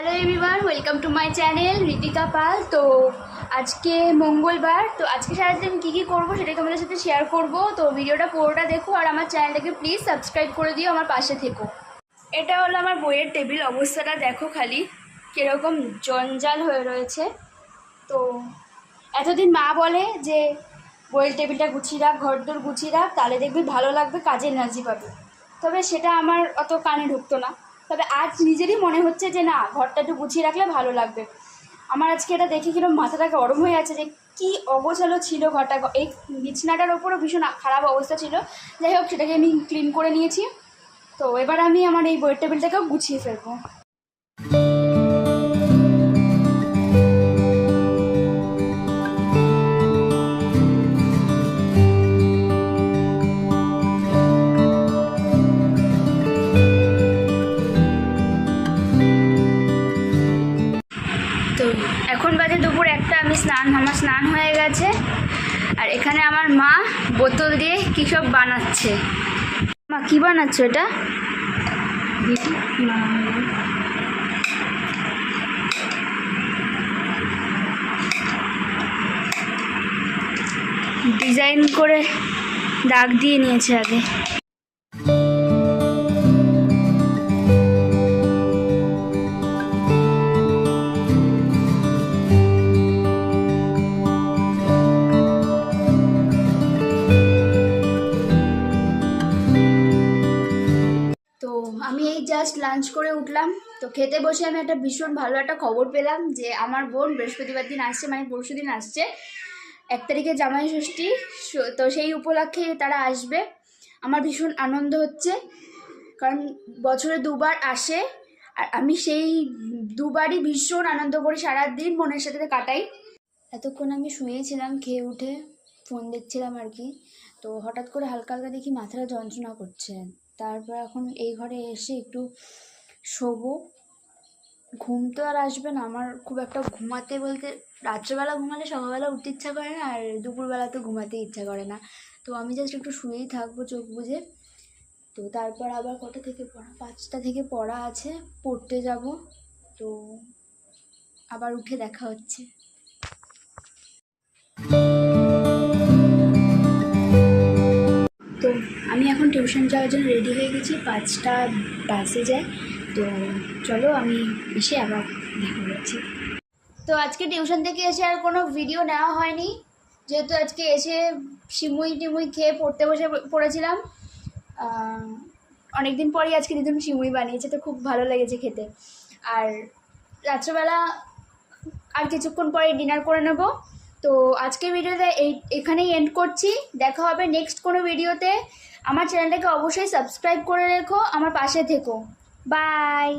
Hello everyone, welcome to my channel Ritika Pal. তো আজকে মঙ্গলবার, তো আজকে সারাদিন কী কী করবো সেটাই তোমাদের সাথে শেয়ার করব। তো ভিডিওটা পুরোটা দেখো আর আমার চ্যানেলটাকে প্লিজ সাবস্ক্রাইব করে দিও, আমার পাশে থেকো। এটা হলো আমার বইয়ের টেবিল, অবস্থাটা দেখো খালি কীরকম জঞ্জাল হয়ে রয়েছে। তো এতদিন মা বলে যে বইয়ের টেবিলটা গুছিয়ে রাখ, ঘরদোর গুছিয়ে রাখ, তাহলে দেখবি ভালো লাগবে, কাজে এনার্জি পাবে। তবে সেটা আমার অত কানে ঢুকতো না। তবে আজ নিজেরই মনে হচ্ছে যে না, ঘরটা একটু গুছিয়ে রাখলে ভালো লাগবে। আমার আজকে এটা দেখে কিরকম মাথাটা গরম হয়ে আছে যে কী অগোছালো ছিল ঘরটা। এই বিছানাটার ওপরও ভীষণ খারাপ অবস্থা ছিল। যাই হোক, সেটাকে আমি ক্লিন করে নিয়েছি। তো এবার আমি আমার এই বইয়ের টেবিলটাকেও গুছিয়ে ফেলবো। তো এখন বাজে দুপুর একটা, আমার স্নান হয়ে গেছে। আর এখানে আমার মা বোতল দিয়ে কী সব বানাচ্ছে। মা কী বানাচ্ছ এটা? ডিজাইন করে দাগ দিয়ে নিয়েছে আগে। আমি এই জাস্ট লাঞ্চ করে উঠলাম। তো খেতে বসে আমি একটা ভীষণ ভালো একটা খবর পেলাম যে আমার বোন বৃহস্পতিবার দিন আসছে, মানে পরশু দিন আসছে। 1 তারিখে জামাই ষষ্ঠী, তো সেই উপলক্ষে তারা আসবে। আমার ভীষণ আনন্দ হচ্ছে, কারণ বছরে 2বার আসে। আর আমি সেই 2বারই ভীষণ আনন্দ করি, সারাদিন বোনের সাথে কাটাই। এতক্ষণ আমি শুয়েছিলাম, খেয়ে উঠে ফোন দেখছিলাম আর কি। তো হঠাৎ করে হালকা হালকা দেখি মাথাটা যন্ত্রণা করছে। তারপর এখন এই ঘরে এসে একটু শোবো। ঘুম তো আর আসবে না আমার খুব একটা, ঘুমাতে বলতে রাত্রেবেলা ঘুমালে সকালবেলা উঠতে ইচ্ছা করে না, আর দুপুরবেলা তো ঘুমাতে ইচ্ছা করে না। তো আমি জাস্ট একটু শুয়েই থাকবো চোখ বুজে। তো তারপর আবার কটা থেকে পড়া, 5টা থেকে পড়া আছে, পড়তে যাব। তো আবার উঠে দেখা হচ্ছে। তো আমি এখন টিউশন যাওয়ার জন্য রেডি হয়ে গেছি, 5টা বাসে যায়। তো চলো আমি এসে আবার দেখা করছি। তো আজকে টিউশন থেকে এসে আর কোনো ভিডিও নেওয়া হয়নি, যেহেতু আজকে এসে সিমুই টিমুই খেয়ে পড়তে বসে পড়েছিলাম। অনেকদিন পরই আজকে দিদুন সিমুই বানিয়েছে, তো খুব ভালো লেগেছে খেতে। আর রাত্রেবেলা আর কিছুক্ষণ পরে ডিনার করে নেব। তো আজকের ভিডিওতে এখানেই এন্ড করছি। দেখা হবে নেক্সট কোনো ভিডিওতে। আমার চ্যানেলটাকে অবশ্যই সাবস্ক্রাইব করে রেখো, আমার পাশে থেকো। বাই।